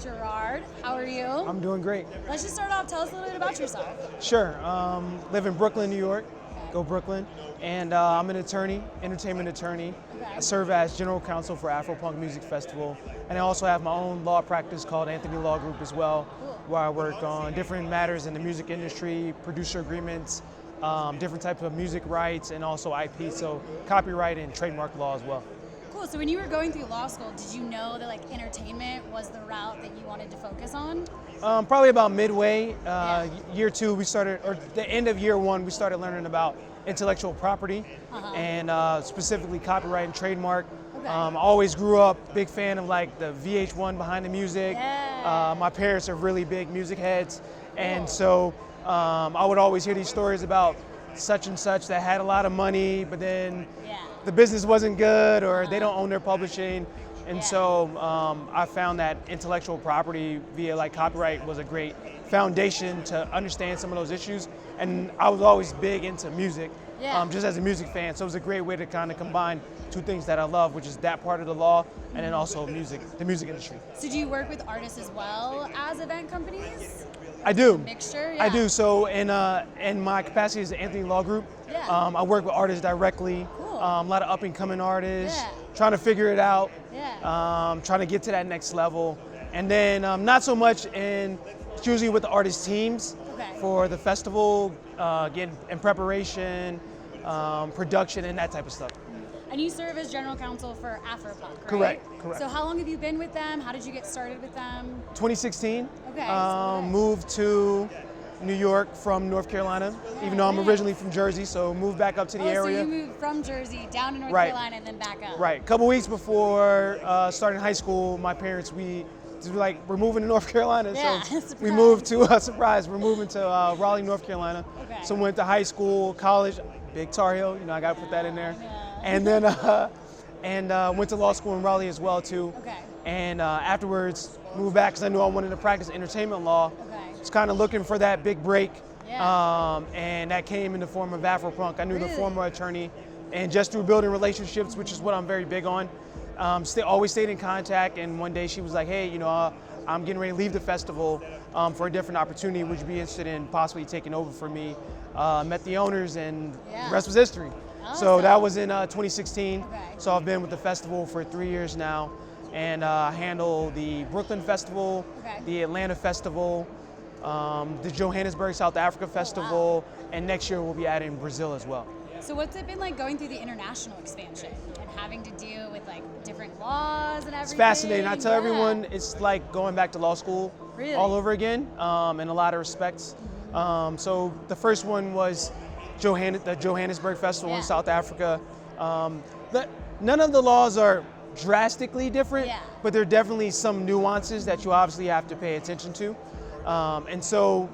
Gerard. How are you? I'm doing great. Let's just start off. Tell us a little bit about yourself. Sure. Live in Brooklyn, New York. Go Brooklyn. And I'm an attorney, entertainment attorney. Okay. I serve as general counsel for AFROPUNK Music Festival. And I also have my own law practice called Anthony Law Group as well, where I work on different matters in the music industry, producer agreements, different types of music rights, and also IP, so copyright and trademark law as well. Cool. So when you were going through law school, did you know that entertainment was the route that you wanted to focus on? Probably about midway, year two, we started, or the end of year one, we started learning about intellectual property and specifically copyright and trademark. Okay. I always grew up big fan of the VH1 Behind the Music. Yeah. My parents are really big music heads, and so I would always hear these stories about such and such that had a lot of money, but then the business wasn't good, or they don't own their publishing. And so I found that intellectual property via copyright was a great foundation to understand some of those issues. And I was always big into music, just as a music fan. So it was a great way to kind of combine two things that I love, which is that part of the law and then also music, the music industry. So do you work with artists as well as event companies? I do. Mixture? I do. So in my capacity as the Anthony Law Group, I work with artists directly. Cool. A lot of up and coming artists, trying to figure it out, trying to get to that next level. And then not so much it's usually with the artist teams for the festival, getting in preparation, production, and that type of stuff. And you serve as general counsel for AFROPUNK, right? Correct. So how long have you been with them? How did you get started with them? 2016. Okay. Moved to New York from North Carolina, even though I'm originally from Jersey, so moved back up to the area. So you moved from Jersey down to North Carolina and then back up. Right. A couple weeks before starting high school, my parents, we were like, we're moving to North Carolina. So we moved to, surprise, we're moving to Raleigh, North Carolina. Okay. So went to high school, college, big Tar Heel, I got to put that in there. And then, went to law school in Raleigh as well too. Okay. And afterwards, moved back because I knew I wanted to practice entertainment law. Okay. Was kind of looking for that big break. Yeah. And that came in the form of AFROPUNK. I knew the former attorney, and just through building relationships, which is what I'm very big on, always stayed in contact. And one day she was like, hey, I'm getting ready to leave the festival for a different opportunity. Would you be interested in possibly taking over for me? Met the owners, and the rest was history. Awesome. So that was in 2016. Okay. So I've been with the festival for 3 years now, and I handle the Brooklyn Festival, the Atlanta Festival, the Johannesburg, South Africa Festival, and next year we'll be adding Brazil as well. So what's it been like going through the international expansion and having to deal with different laws and everything? It's fascinating. I tell everyone it's like going back to law school all over again in a lot of respects. So the first one was the Johannesburg Festival in South Africa. None of the laws are drastically different, but there are definitely some nuances that you obviously have to pay attention to. And so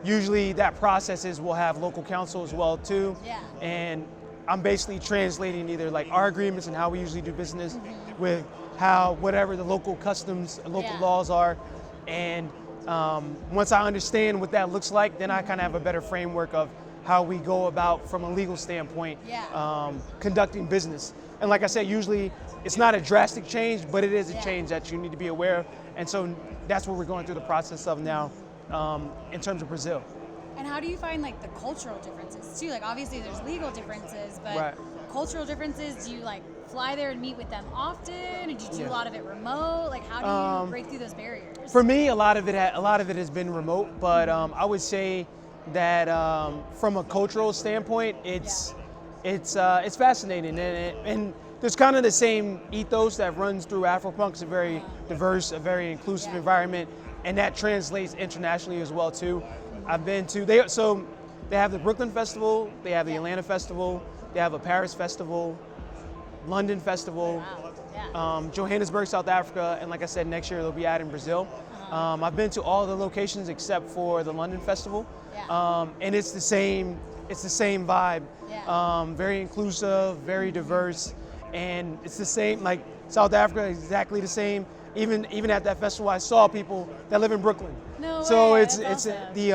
usually that process is we'll have local counsel as well too. And I'm basically translating either our agreements and how we usually do business with whatever the local customs and local laws are. And once I understand what that looks like, then I kind of have a better framework of how we go about, from a legal standpoint, conducting business. And like I said, usually it's not a drastic change, but it is a change that you need to be aware of. And so that's what we're going through the process of now in terms of Brazil. And how do you find the cultural differences too? Obviously there's legal differences, but cultural differences, do you fly there and meet with them often? And do you do a lot of it remote? How do you break through those barriers? For me, a lot of it has been remote, but I would say that from a cultural standpoint, it's fascinating, and there's kind of the same ethos that runs through AFROPUNK. It's a very diverse, a very inclusive environment, and that translates internationally as well too. I've been to they have the Brooklyn Festival, they have the Atlanta Festival, they have a Paris Festival, London Festival, Johannesburg, South Africa, and like I said, next year they'll be adding Brazil. I've been to all the locations except for the London Festival, and it's the same vibe. Very inclusive, very diverse, and it's the same. South Africa, exactly the same. Even at that festival, I saw people that live in Brooklyn. So it's awesome. The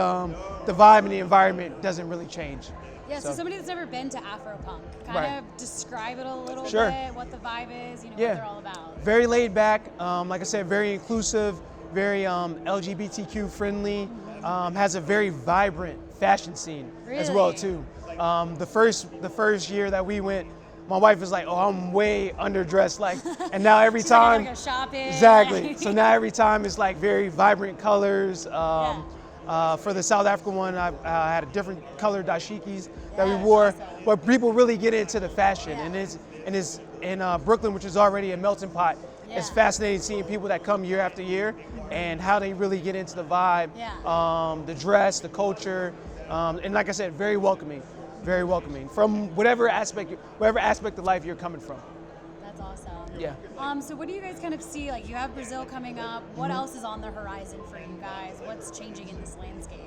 vibe and the environment doesn't really change. Yeah, so somebody that's never been to AFROPUNK, kind of describe it a little bit, what the vibe is, what they're all about. Very laid back, like I said, very inclusive, very LGBTQ friendly, has a very vibrant fashion scene as well too. The first year that we went, my wife was like, "Oh, I'm way underdressed," like, and now every time, go shopping. Exactly. So now every time it's like very vibrant colors. For the South African one, I had a different color dashikis that we wore, awesome. But people really get into the fashion, and it's in Brooklyn, which is already a melting pot. It's fascinating seeing people that come year after year and how they really get into the vibe, the dress, the culture, and like I said, very welcoming from whatever aspect of life you're coming from. That's awesome. Yeah. So what do you guys kind of see? Like, you have Brazil coming up. What else is on the horizon for you guys? What's changing in this landscape?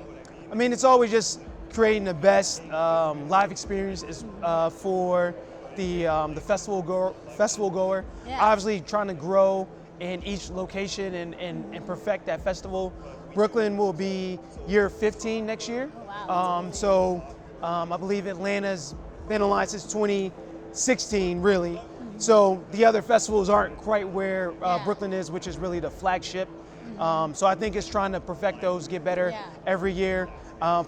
I mean, it's always just creating the best live experience for the festival goer. Obviously trying to grow in each location and perfect that festival. Brooklyn will be year 15 next year. Oh, wow. I believe Atlanta's been aligned since 2016, really. So the other festivals aren't quite where Brooklyn is, which is really the flagship. So I think it's trying to perfect those, get better every year.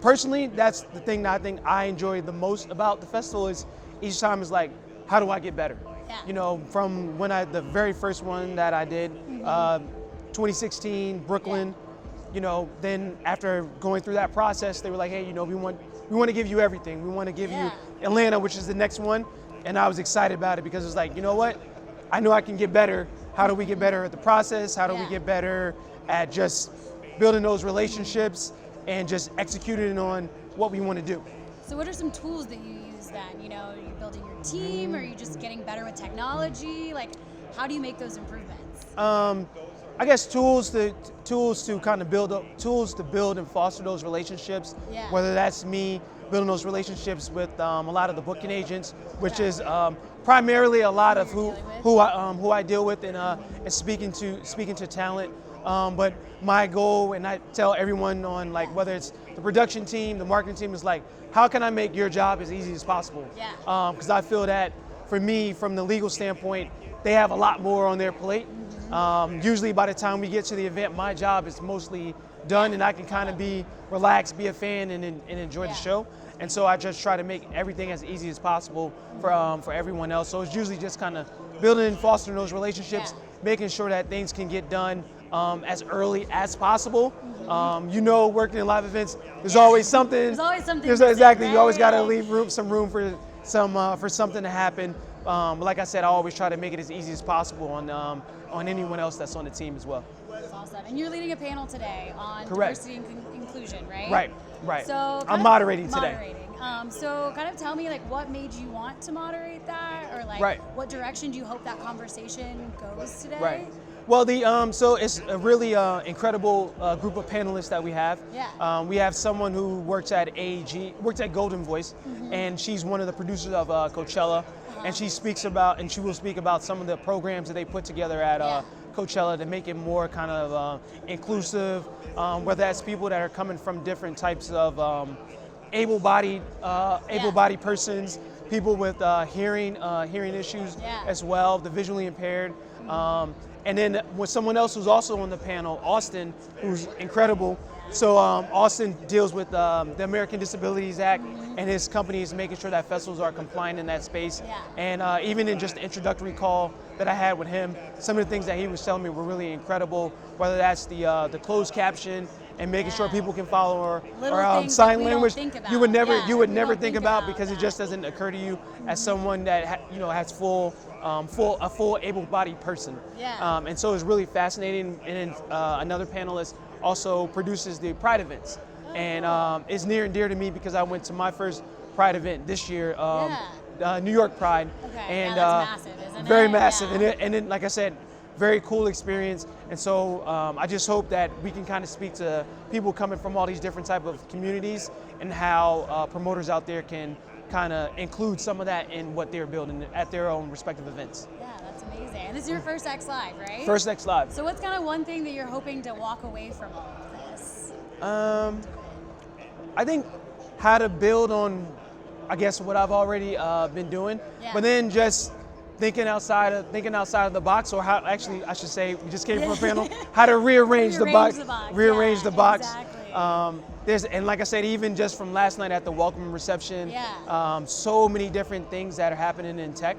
Personally, that's the thing that I think I enjoy the most about the festival is each time is like, how do I get better? You know, from the very first one that I did, 2016, Brooklyn, you know, then after going through that process, they were like, hey, you know, we want to give you everything. We want to give you Atlanta, which is the next one. And I was excited about it because it's like, you know what? I know I can get better. How do we get better at the process? How do we get better at just building those relationships and just executing on what we want to do? So what are some tools that you use then? You know, are you building your team? Or are you just getting better with technology? Like, how do you make those improvements? I guess tools to kind of build and foster those relationships. Whether that's me building those relationships with a lot of the booking agents, which is primarily a lot of who I deal with and speaking to talent. But my goal, and I tell everyone on, like, whether it's the production team, the marketing team, is like, how can I make your job as easy as possible? Because I feel that for me, from the legal standpoint, they have a lot more on their plate. Usually by the time we get to the event, my job is mostly done and I can kind of be relaxed, be a fan, and enjoy the show. And so I just try to make everything as easy as possible for everyone else. So it's usually just kind of building and fostering those relationships, making sure that things can get done as early as possible. You know, working in live events, there's always something. There's always something. Exactly. Right? You always got to leave some room for something to happen. But like I said, I always try to make it as easy as possible on anyone else that's on the team as well. That's awesome. And you're leading a panel today on diversity and inclusion, right? Right. So I'm moderating today. So kind of tell me, like, what made you want to moderate that, or like what direction do you hope that conversation goes today? Right. Well, so it's a really incredible group of panelists that we have. We have someone who works at Golden Voice, and she's one of the producers of Coachella, and she will speak about some of the programs that they put together at Coachella to make it more kind of inclusive, whether that's people that are coming from different types of able-bodied persons, people with hearing issues as well, the visually impaired. And then with someone else who's also on the panel, Austin, who's incredible. So Austin deals with the American Disabilities Act, and his company is making sure that festivals are compliant in that space. And even in just the introductory call that I had with him, some of the things that he was telling me were really incredible, whether that's the closed caption and making sure people can follow or sign language you would never think about because it just doesn't occur to you as someone that has a full able-bodied person. And so it's really fascinating. And then another panelist also produces the Pride events, and it's near and dear to me because I went to my first Pride event this year, New York Pride, and that's massive, isn't it? Very massive, and then like I said, very cool experience. And so I just hope that we can kind of speak to people coming from all these different type of communities and how promoters out there can kind of include some of that in what they're building at their own respective events. Yeah, that's amazing. And this is your first XLIVE, right? First XLIVE. So what's kind of one thing that you're hoping to walk away from all of this? I think how to build on, I guess, what I've already been doing, but then just thinking outside of the box, or how, actually I should say, we just came from a panel, how to rearrange the box. Rearrange the box. Exactly. And like I said, even just from last night at the welcome reception, so many different things that are happening in tech.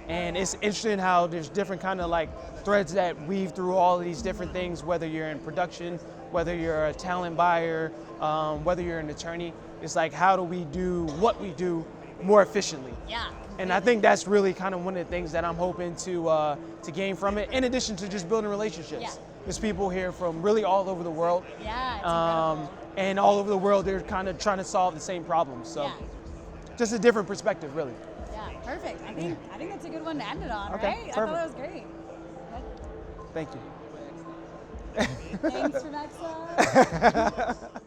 And it's interesting how there's different kind of like threads that weave through all of these different things, whether you're in production, whether you're a talent buyer, whether you're an attorney. It's like, how do we do what we do more efficiently? And I think that's really kind of one of the things that I'm hoping to gain from it, in addition to just building relationships. There's people here from really all over the world. It's incredible. And all over the world, they're kind of trying to solve the same problems. So just a different perspective, really. Yeah, perfect. I think that's a good one to end it on, Okay, right? perfect. I thought that was great. Thank you. Thanks for next time.